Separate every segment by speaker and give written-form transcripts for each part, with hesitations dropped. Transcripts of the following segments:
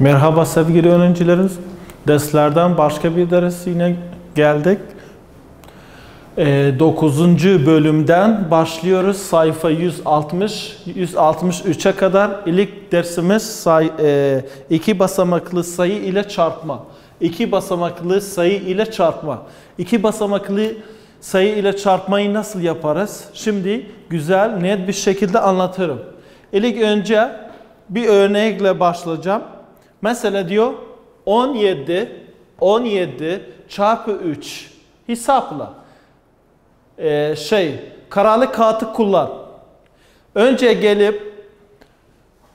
Speaker 1: Merhaba sevgili öğrencilerimiz. Derslerden başka bir ders yine geldik. 9. bölümden başlıyoruz. Sayfa 163'e kadar. İlk dersimiz iki basamaklı sayı ile çarpma. İki basamaklı sayı ile çarpma. İki basamaklı sayı ile çarpmayı nasıl yaparız? Şimdi güzel, net bir şekilde anlatırım. İlk önce bir örnekle başlayacağım. Mesela diyor 17 çarpı 3 hesapla. Karalı kağıdı kullan. Önce gelip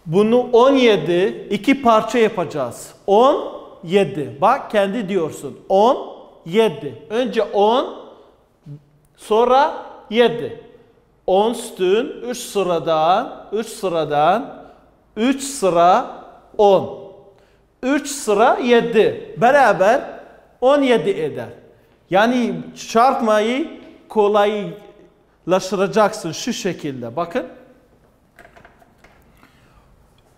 Speaker 1: bunu 17 iki parça yapacağız. 17. Bak kendi diyorsun. 17. Önce 10 sonra 7. 10 sütun 3 sıradan 3 sıra 10. 3 sıra 7. Beraber 17 eder. Yani çarpmayı kolaylaştıracaksın şu şekilde. Bakın.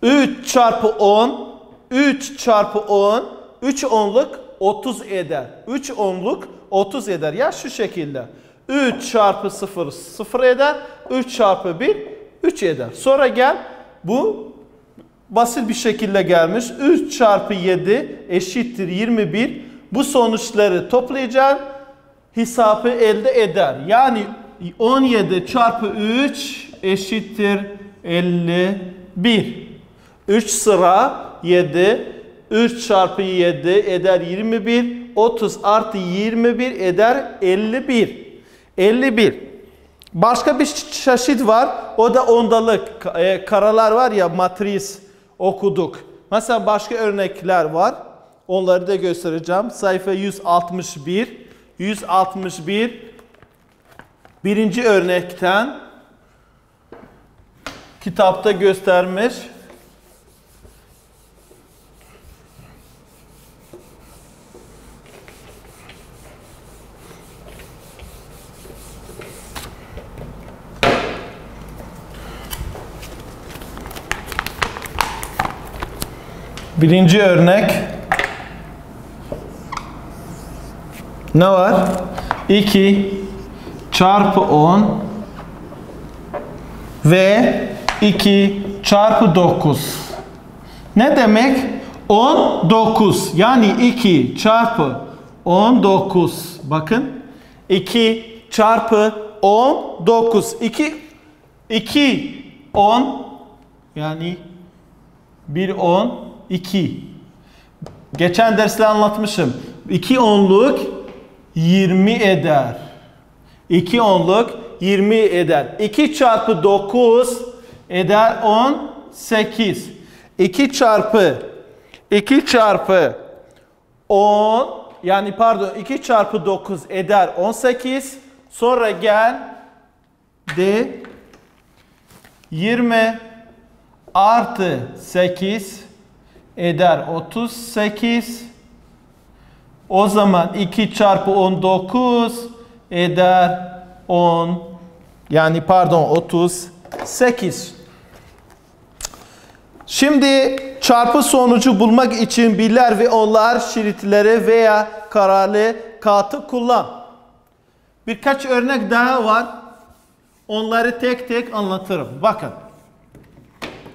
Speaker 1: 3 çarpı 10. 3 çarpı 10. 3 onluk 30 eder. 3 onluk 30 eder. Ya şu şekilde. 3 çarpı 0 0 eder. 3 çarpı 1 3 eder. Sonra gel bu basit bir şekilde gelmiş. 3 çarpı 7 eşittir 21. Bu sonuçları toplayacaksın. Hesabı elde eder. Yani 17 çarpı 3 eşittir 51. 3 sıra 7. 3 çarpı 7 eder 21. 30 artı 21 eder 51. 51. Başka bir çeşit var. O da ondalık. Karalar var ya, matris okuduk. Mesela başka örnekler var. Onları da göstereceğim. Sayfa 161. 161. Birinci örnekten kitapta göstermiş. Birinci örnek ne var? 2 çarpı 10 ve 2 çarpı 9. Ne demek? 19. Yani 2 çarpı 19. Bakın. 2 çarpı 19. 2 10 yani 1 10 2. Geçen derste anlatmışım. 2 onluk 20 eder. 2 onluk 20 eder. 2 çarpı 9 eder 18. 2 çarpı 10 yani pardon 2 çarpı 9 eder 18. Sonra gel de 20 artı 8 eder 38. O zaman 2 çarpı 19 eder 10. Yani pardon 38. Şimdi çarpı sonucu bulmak için birler ve onlar şeritleri veya karalı kağıdı kullan. Birkaç örnek daha var. Onları tek tek anlatırım. Bakın.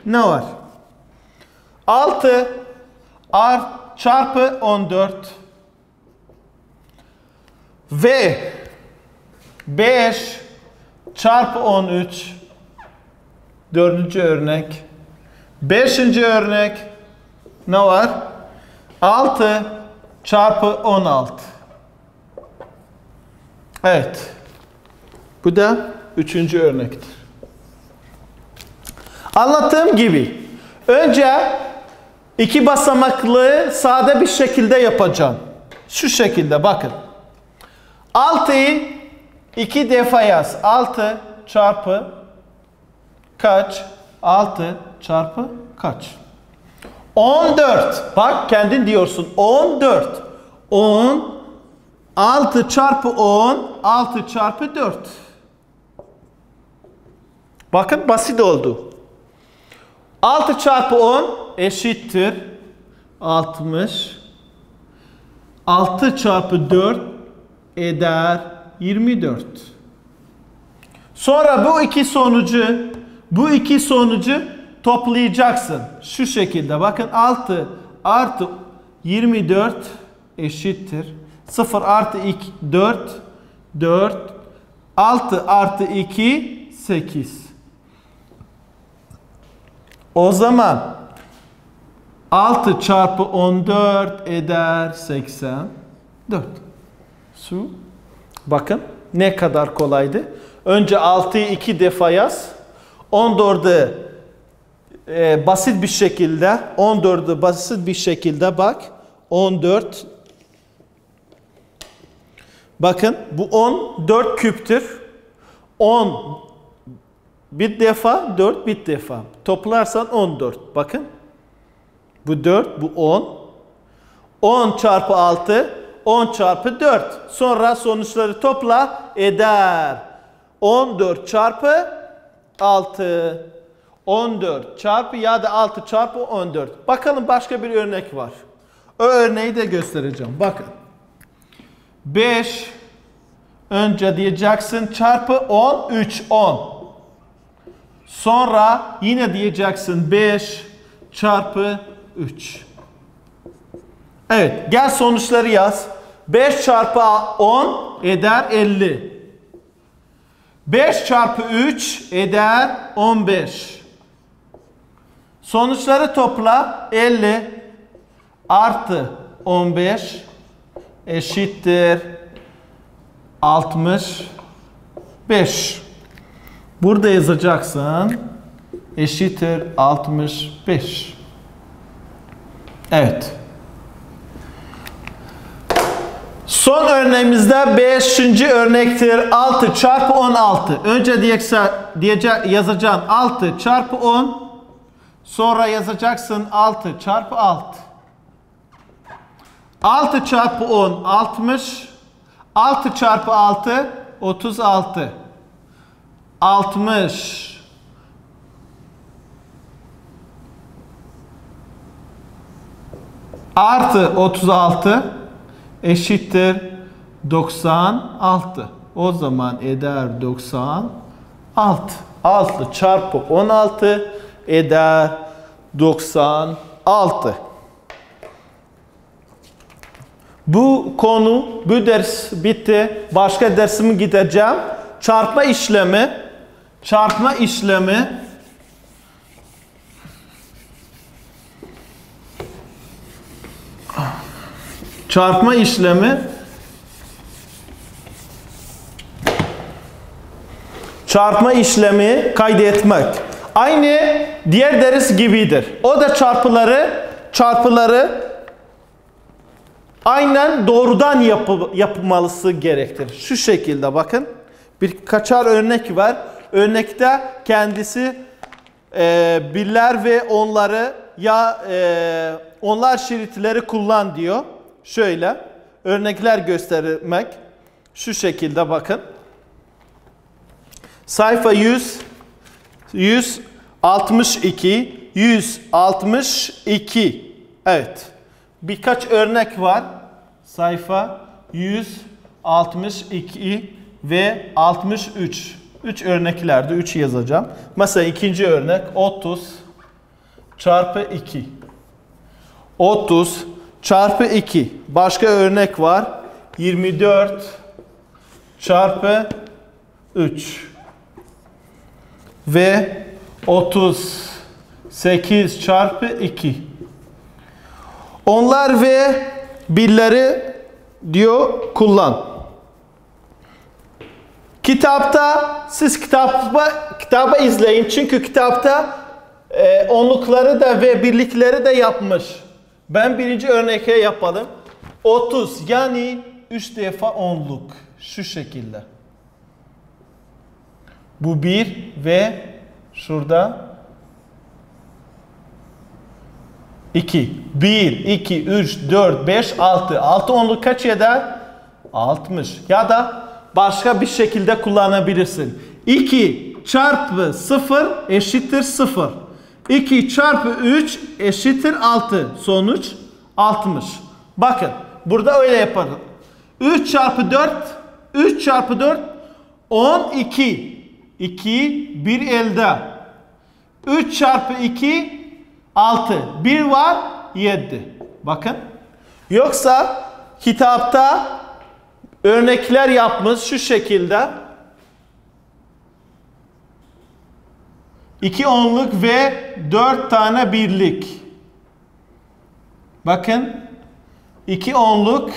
Speaker 1: Ne var? 6 çarpı 14 ve 5 çarpı 13. Dördüncü örnek. Beşinci örnek ne var? 6 çarpı 16. Evet. Bu da üçüncü örnektir. Anlattığım gibi önce iki basamaklı sade bir şekilde yapacağım. Şu şekilde bakın. 6'yı 2 defa yaz. 6 çarpı kaç? 6 çarpı kaç? 14. Bak kendin diyorsun. 14. 10. 6 çarpı 10. 6 çarpı 4. Bakın basit oldu. 6 çarpı 10 eşittir 60. 6 çarpı 4 eder 24. Sonra bu iki sonucu toplayacaksın. Şu şekilde bakın 6 artı 24 eşittir. 0 artı 2 4 6 artı 2 8. O zaman 6 çarpı 14 eder 84. Bakın ne kadar kolaydı. Önce 6'yı 2 defa yaz. 14'ü basit bir şekilde bak. 14. Bakın bu 14 küptür. 10 bir defa, 4 bir defa. Toplarsan 14. Bakın. Bu 4, bu 10. 10 çarpı 6, 10 çarpı 4. Sonra sonuçları topla eder. 14 çarpı 6. 14 çarpı ya da 6 çarpı 14. Bakalım başka bir örnek var. O örneği de göstereceğim. Bakın. 5 önce diyeceksin çarpı 10, 3, 10. Sonra yine diyeceksin 5 çarpı 3. Evet, gel sonuçları yaz. 5 çarpı 10 eder 50. 5 çarpı 3 eder 15. Sonuçları topla. 50 artı 15 eşittir 65. Burada yazacaksın. Eşittir 65. Evet. Son örneğimizde 5. örnektir. 6 çarpı 16. Önce yazacaksın 6 çarpı 10. Sonra yazacaksın 6 çarpı 6. 6 çarpı 10 60. 6 çarpı 6 36. 60 artı 36 eşittir 96. O zaman eder 96. 6 çarpı 16 eder 96. Bu ders bitti. Başka dersime gideceğim. Çarpma işlemi kaydetmek. Aynı diğer ders gibidir. O da çarpıları aynen doğrudan yapılması gerektir. Şu şekilde bakın. Birkaçar örnek var. Örnekte kendisi birler ve onları onlar şeritleri kullan diyor. Şöyle örnekler göstermek. Şu şekilde bakın. Sayfa 162. Evet. Birkaç örnek var. Sayfa 162 ve 63. 3 örneklerde 3 yazacağım. Mesela ikinci örnek 30 çarpı 2. 30 çarpı 2. Başka örnek var. 24 çarpı 3. Ve 38 çarpı 2. Onlar ve birleri diyor kullan. Siz kitaba izleyin. Çünkü kitapta onlukları da ve birlikleri de yapmış. Ben birinci örneğe yapalım. 30 yani 3 defa onluk. Şu şekilde. Bu 1 ve şurada 2. 1, 2, 3, 4, 5, 6. 6 onluk kaç eder? 60. Ya da başka bir şekilde kullanabilirsin. 2 çarpı 0 eşittir 0. 2 çarpı 3 eşittir 6. Sonuç 60. Bakın burada öyle yaparım. 3 çarpı 4 3 çarpı 4 12. 2 1 elde. 3 çarpı 2 6. 1 var 7. Bakın. Yoksa kitapta örnekler yapmış şu şekilde. 2 onluk ve 4 tane birlik. Bakın. 2 onluk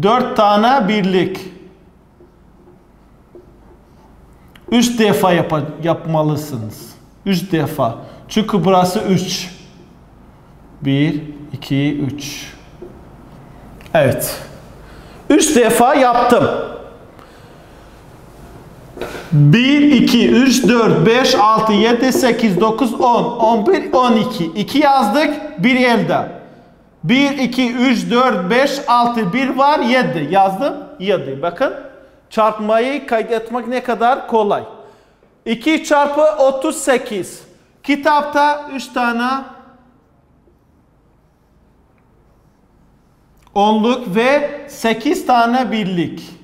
Speaker 1: 4 tane birlik. 3 defa yapmalısınız. 3 defa. Çünkü burası 3. 1, 2, 3. Evet. 3 defa yaptım. 1, 2, 3, 4, 5, 6, 7, 8, 9, 10, 11, 12. 2 yazdık. 1 elde. 1, 2, 3, 4, 5, 6, 1 var. 7. Yazdım. 7. Bakın. Çarpmayı kaydetmek ne kadar kolay. 2 çarpı 38. Kitapta 3 tane onluk ve 8 tane birlik.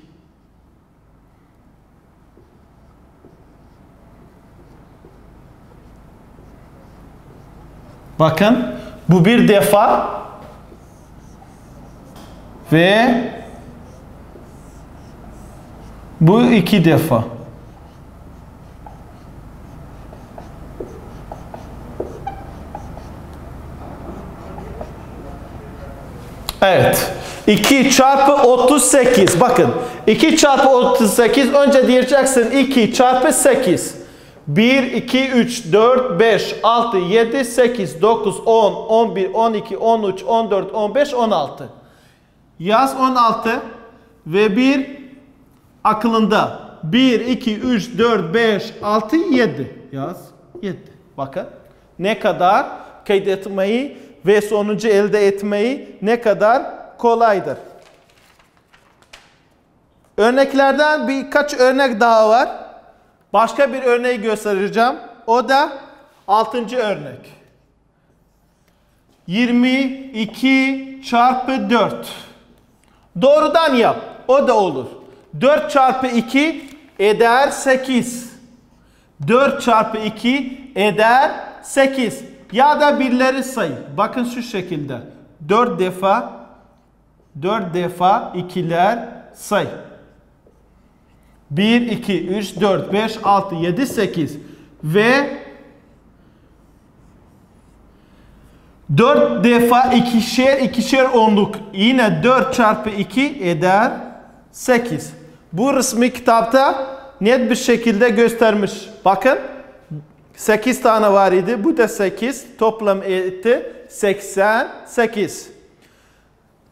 Speaker 1: Bakın bu bir defa ve bu 2 defa. Evet. 2 çarpı 38. Bakın. 2 çarpı 38. Önce diyeceksin 2 çarpı 8. 1, 2, 3, 4, 5, 6, 7, 8, 9, 10, 11, 12, 13, 14, 15, 16. Yaz 16 ve 1 aklında. 1, 2, 3, 4, 5, 6, 7. Yaz 7. Bakın ne kadar kaydetmeyi ve sonucu elde etmeyi ne kadar kolaydır. Örneklerden birkaç örnek daha var. Başka bir örneği göstereceğim. O da 6. örnek. 22 çarpı 4. Doğrudan yap. O da olur. 4 çarpı 2 eder 8. 4 çarpı 2 eder 8. Ya da birleri say. Bakın şu şekilde. 4 defa ikiler say. 1, 2, 3, 4, 5, 6, 7, 8 ve 4 defa ikişer onluk. Yine 4 çarpı 2 eder 8. Bu resmi kitapta net bir şekilde göstermiş. Bakın 8 tane var idi. Bu da 8. Toplam etti 88.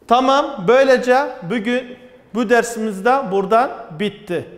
Speaker 1: Tamam. Böylece bugün bu dersimizde buradan bitti.